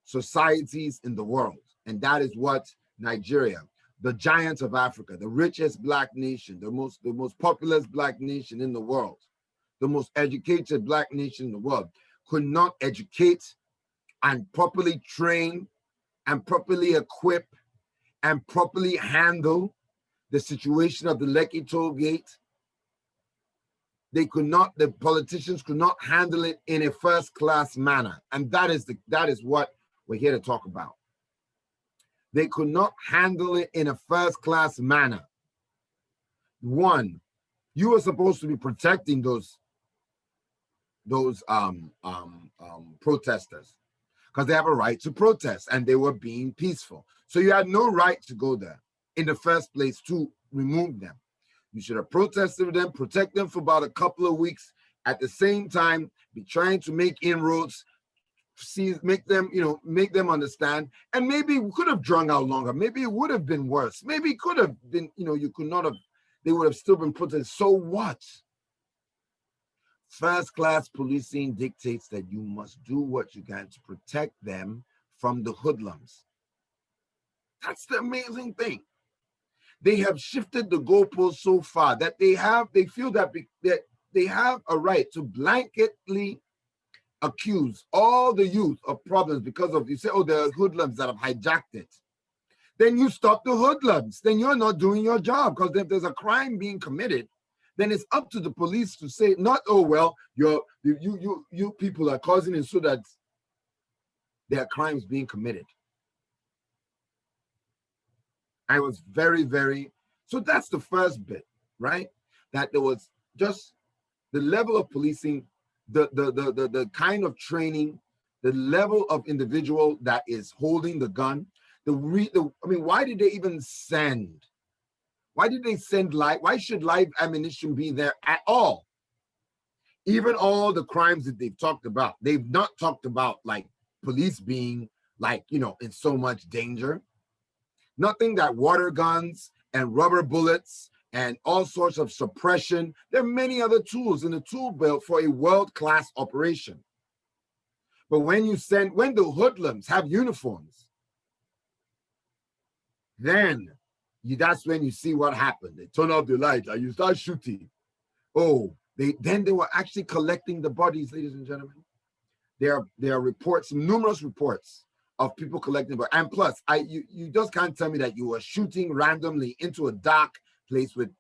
societies in the world. And that is what Nigeria, the giant of Africa, the richest Black nation, the most populous Black nation in the world, the most educated Black nation in the world, could not educate and properly train and properly equip and properly handle the situation of the Lekki toll gate. The politicians could not handle it in a first-class manner. And that is what we're here to talk about. They could not handle it in a first-class manner. One, you were supposed to be protecting those protesters because they have a right to protest and they were being peaceful. So you had no right to go there in the first place to remove them. You should have protested with them, protect them for about a couple of weeks. At the same time, be trying to make inroads, make them understand. And maybe we could have drawn out longer. Maybe it would have been worse. Maybe it could have been, you could not have, they would have still been protested. So what? First-class policing dictates that you must do what you can to protect them from the hoodlums. That's the amazing thing. They have shifted the goalpost so far that they feel that they have a right to blanketly accuse all the youth of problems because of, you say, oh, there are hoodlums that have hijacked it. Then you stop the hoodlums. Then you're not doing your job, because if there's a crime being committed, then it's up to the police to say, not, oh, well, you people are causing it so that there are crimes being committed. I was very, very, so that's the first bit, right? That there was just the level of policing, the kind of training, the level of individual that is holding the gun. Why did they even send? Why did they send why should live ammunition be there at all? Even all the crimes that they've talked about, they've not talked about like police being in so much danger. Nothing that water guns and rubber bullets and all sorts of suppression. There are many other tools in the tool belt for a world-class operation. But when the hoodlums have uniforms, then that's when you see what happened. They turn off the lights and you start shooting. Oh, they were actually collecting the bodies, ladies and gentlemen. There are reports, numerous reports of people collecting, and plus, you just can't tell me that you were shooting randomly into a dark place with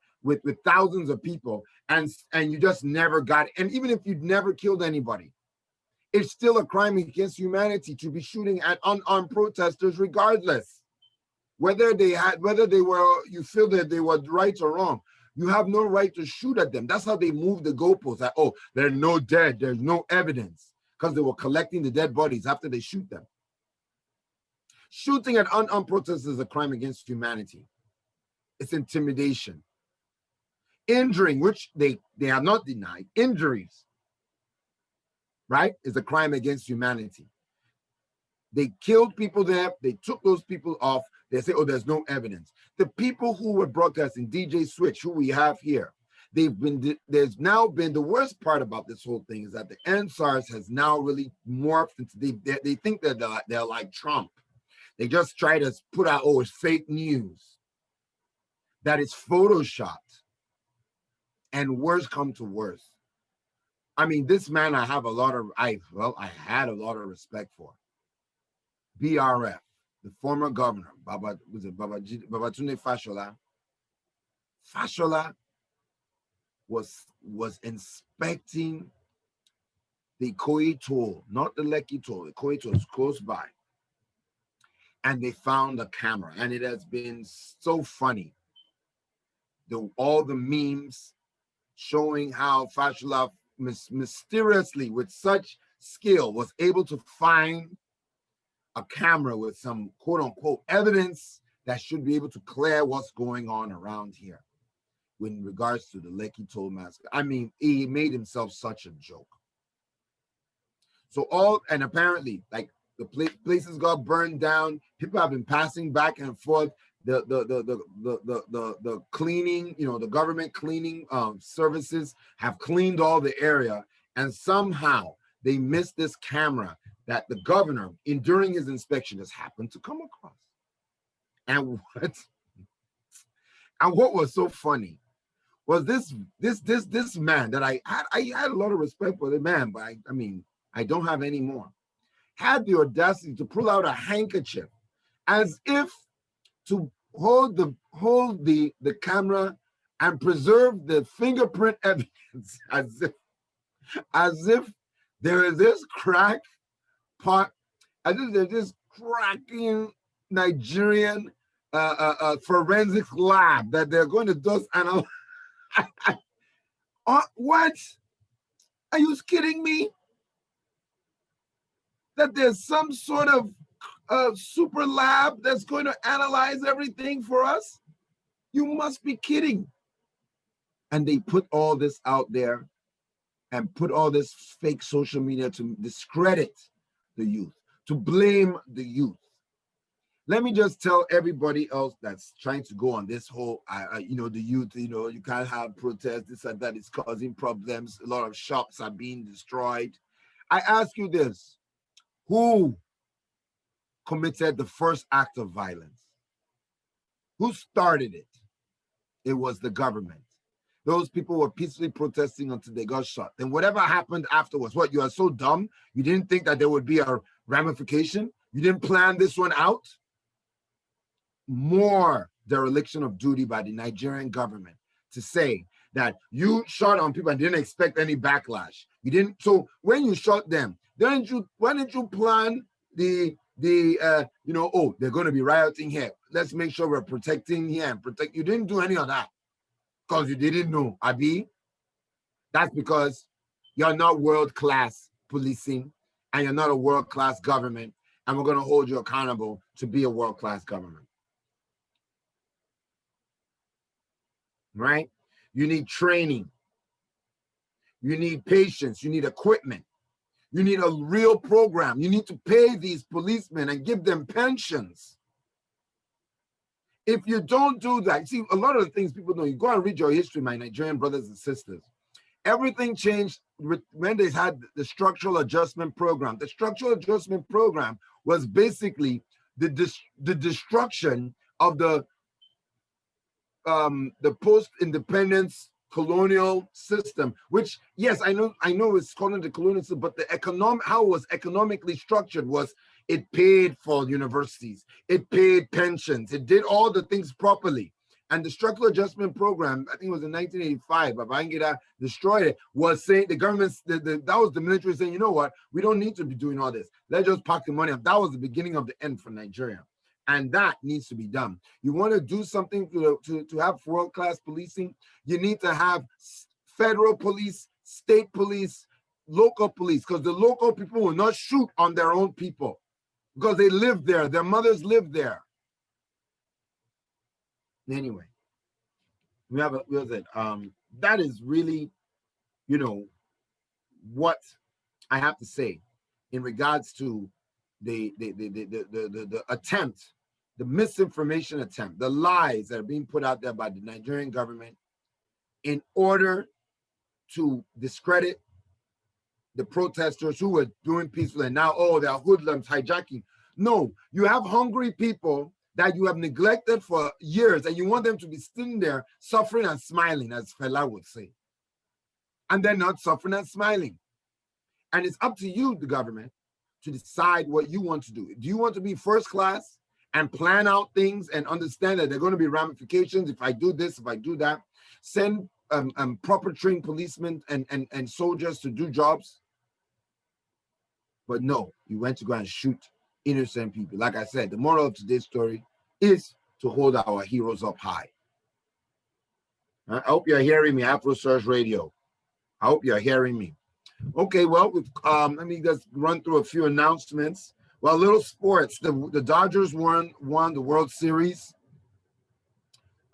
thousands of people, and you just never got it. And even if you'd never killed anybody, it's still a crime against humanity to be shooting at unarmed protesters, regardless whether they were, you feel that they were right or wrong. You have no right to shoot at them. That's how they move the goalposts. That, oh, there's no dead, there's no evidence, because they were collecting the dead bodies after they shoot them. Shooting at unarmed protesters is a crime against humanity. It's intimidation. Injuring, which they have not denied, injuries, right, is a crime against humanity. They killed people there. They took those people off. They say, oh, there's no evidence. The people who were broadcasting, DJ Switch, who we have here, there's now been, the worst part about this whole thing is that the NSARS has now really morphed into, they think that they're like Trump. They just try to put out, oh, it's fake news, that it's photoshopped. And worse come to worse. I mean, this man I had a lot of respect for. BRF, the former governor, Babatunde Fashola. Fashola was inspecting the Ikoyi toll, not the Lekki toll. The Ikoyi toll is close by. And they found a camera, and it has been so funny. All the memes showing how Fashola mysteriously, with such skill, was able to find a camera with some quote-unquote evidence that should be able to clear what's going on around here in regards to the Lekki toll massacre. I mean, he made himself such a joke. So and apparently, like, the places got burned down. People have been passing back and forth. The cleaning, the government cleaning services have cleaned all the area, and somehow they missed this camera that the governor, during his inspection, just happened to come across. And what was so funny was this man that I had a lot of respect for the man, but I mean, I don't have any more, had the audacity to pull out a handkerchief as if to hold the camera and preserve the fingerprint evidence, as if there is this crack pot, as if there's this cracking Nigerian forensic lab that they're going to just analyze. What? Are you kidding me? That there's some sort of super lab that's going to analyze everything for us? You must be kidding. And they put all this out there and put all this fake social media to discredit the youth, to blame the youth. Let me just tell everybody else that's trying to go on this whole, the youth, you can't have protests, this and that, it's causing problems. A lot of shops are being destroyed. I ask you this, who committed the first act of violence? Who started it? It was the government. Those people were peacefully protesting until they got shot. Then whatever happened afterwards, what, you are so dumb? You didn't think that there would be a ramification? You didn't plan this one out? More dereliction of duty by the Nigerian government to say that you shot on people and didn't expect any backlash. You didn't. So when you shot them, why didn't you plan oh, they're going to be rioting here, let's make sure we're protecting here and protect? You didn't do any of that because you didn't know, Abi. That's because you're not world-class policing and you're not a world-class government, and we're going to hold you accountable to be a world-class government. Right? You need training. You need patience. You need equipment. You need a real program. You need to pay these policemen and give them pensions. If you don't do that, see, a lot of the things people know, you go and read your history, my Nigerian brothers and sisters. Everything changed when they had the structural adjustment program. The structural adjustment program was basically the destruction of the post-independence colonial system, which, yes, I know it's called the colonial system, but the economic, how it was economically structured was it paid for universities, it paid pensions, it did all the things properly. And the structural adjustment program, I think it was in 1985, Babangida destroyed it, was saying the government, that was the military saying, you know what, we don't need to be doing all this. Let's just pack the money up. That was the beginning of the end for Nigeria. And that needs to be done. You want to do something to have world-class policing, you need to have federal police, state police, local police, because the local people will not shoot on their own people because they live there. Their mothers live there. Anyway, that is really, what I have to say in regards to the attempt, the misinformation attempt, the lies that are being put out there by the Nigerian government in order to discredit the protesters who were doing peaceful, and now, oh, they're hoodlums hijacking. No, you have hungry people that you have neglected for years, and you want them to be sitting there suffering and smiling, as Fela would say. And they're not suffering and smiling. And it's up to you, the government, to decide what you want to do. Do you want to be first class and plan out things and understand that there are going to be ramifications if I do this, if I do that? Send proper trained policemen and soldiers to do jobs. But no, you went to go and shoot innocent people. Like I said, the moral of today's story is to hold our heroes up high. I hope you're hearing me, Afro Surge Radio. I hope you're hearing me. Okay, well, let me just run through a few announcements. Well, little sports. The Dodgers won the World Series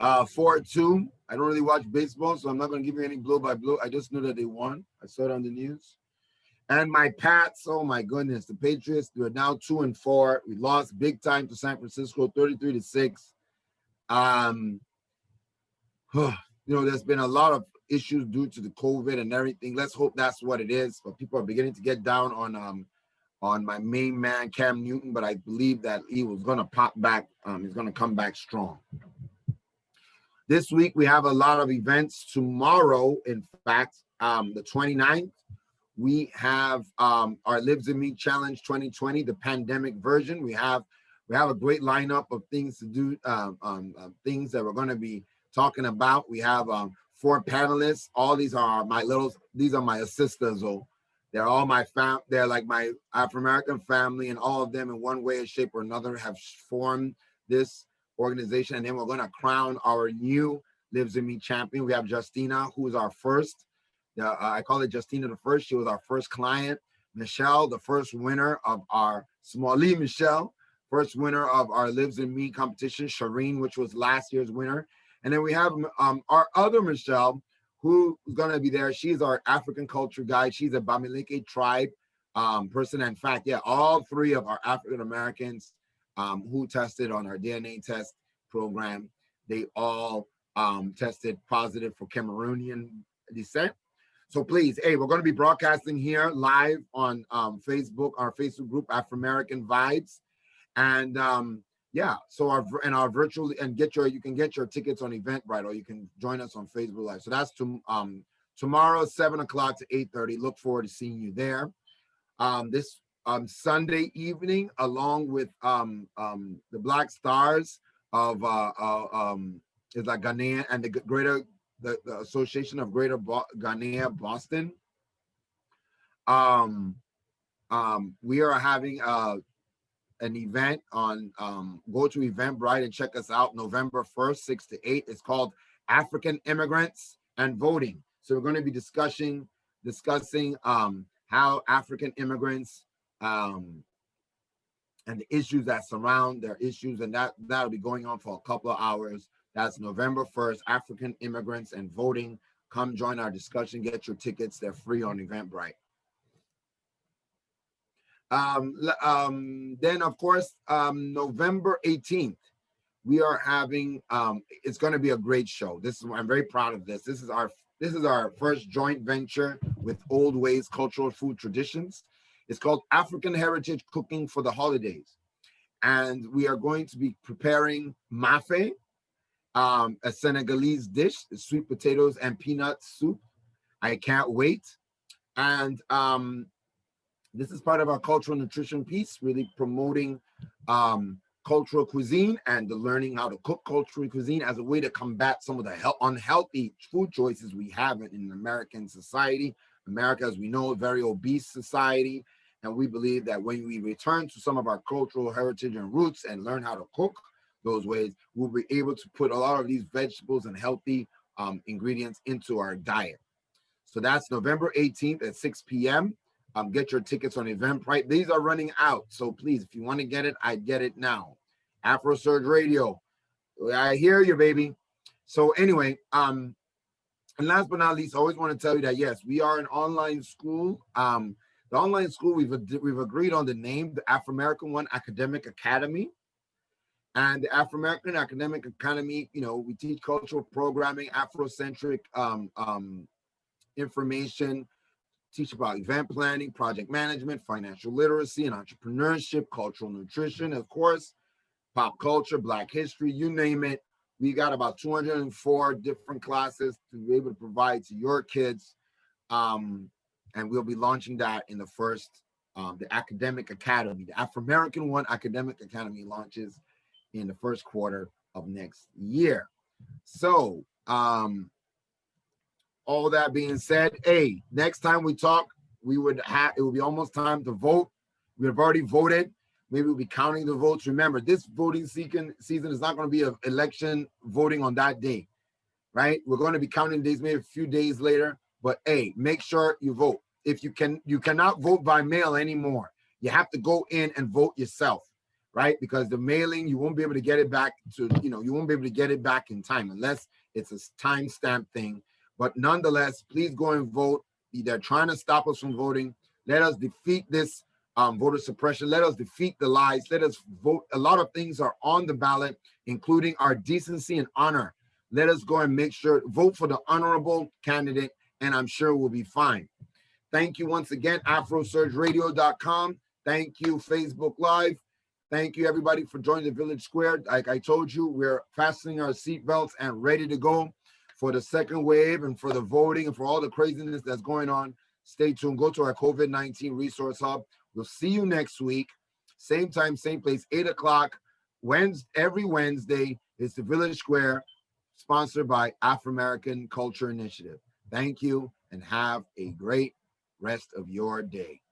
4-2. I don't really watch baseball, so I'm not going to give you any blow by blow. I just know that they won. I saw it on the news. And my Pats, oh my goodness, the Patriots, they're now 2-4. We lost big time to San Francisco, 33-6. There's been a lot of issues due to the COVID and everything. Let's hope that's what it is. But people are beginning to get down on my main man, Cam Newton, but I believe that he was going to pop back. He's going to come back strong. This week, we have a lot of events. Tomorrow, in fact, the 29th, we have our Lives in Me Challenge 2020, the pandemic version. We have a great lineup of things to do, things that we're going to be talking about. We have 4 panelists. All these are my sisters. They're all my they're like my Afro-American family, and all of them in one way, shape, or another have formed this organization. And then we're going to crown our new Lives in Me champion. We have Justina, who is our first. I call it Justina the first. She was our first client. Michelle, the first winner of our Smalley Michelle, first winner of our Lives in Me competition. Shireen, which was last year's winner. And then we have our other Michelle, who is going to be there. She's our African culture guide. She's a Bamileke tribe person. In fact, all 3 of our African Americans who tested on our DNA test program, they all tested positive for Cameroonian descent. So please, hey, we're going to be broadcasting here live on Facebook, our Facebook group, Afro-American Vibes. And so our virtual, and you can get your tickets on Eventbrite, or you can join us on Facebook Live. So that's tomorrow, 7 o'clock to 8:30. Look forward to seeing you there. This Sunday evening, along with the Black Stars of is like Ghanaian and the Association of Greater Ghanaian Boston. We are having an event on go to Eventbrite and check us out November 1st, 6 to 8. It's called African Immigrants and Voting. So we're going to be discussing how African immigrants and the issues that surround their issues, and that'll be going on for a couple of hours. That's November 1st, African Immigrants and Voting. Come join our discussion, get your tickets. They're free on Eventbrite. Then, of course, November 18th, we are having, it's going to be a great show. I'm very proud of this. This is our first joint venture with Old Ways Cultural Food Traditions. It's called African Heritage Cooking for the Holidays. And we are going to be preparing mafe. a Senegalese dish, sweet potatoes and peanut soup. I can't wait. And this is part of our cultural nutrition piece, really promoting cultural cuisine and the learning how to cook cultural cuisine as a way to combat some of the unhealthy food choices we have in American society. America, as we know, a very obese society. And we believe that when we return to some of our cultural heritage and roots and learn how to cook those ways, we'll be able to put a lot of these vegetables and healthy ingredients into our diet. So that's November 18th at 6 p.m. Get your tickets on Eventbrite. These are running out. So please, if you want to get it, I get it now. Afro Surge Radio. I hear you, baby. So anyway, and last but not least, I always want to tell you that, yes, we are an online school. The online school, we've agreed on the name, the Afro-American One Academic Academy. And the Afro-American Academic Academy, we teach cultural programming, Afrocentric information, teach about event planning, project management, financial literacy, and entrepreneurship, cultural nutrition, of course, pop culture, Black history, you name it. We got about 204 different classes to be able to provide to your kids. And we'll be launching that in the first, the Academic Academy, the Afro-American One Academic Academy launches in the first quarter of next year. So, all that being said, hey, next time we talk, it will be almost time to vote. We have already voted. Maybe we'll be counting the votes. Remember, this voting season is not going to be an election voting on that day, right? We're going to be counting days, maybe a few days later. But hey, make sure you vote. If you cannot vote by mail anymore. You have to go in and vote yourself, right? Because the mailing, you won't be able to get it back you won't be able to get it back in time unless it's a timestamp thing. But nonetheless, please go and vote. They're trying to stop us from voting. Let us defeat this voter suppression. Let us defeat the lies. Let us vote. A lot of things are on the ballot, including our decency and honor. Let us go and make sure, vote for the honorable candidate, and I'm sure we'll be fine. Thank you once again, AfroSurgeRadio.com. Thank you, Facebook Live. Thank you, everybody, for joining the Village Square. Like I told you, we're fastening our seatbelts and ready to go for the second wave and for the voting and for all the craziness that's going on. Stay tuned. Go to our COVID-19 Resource Hub. We'll see you next week. Same time, same place, 8 o'clock. Every Wednesday, it's the Village Square, sponsored by Afro-American Culture Initiative. Thank you, and have a great rest of your day.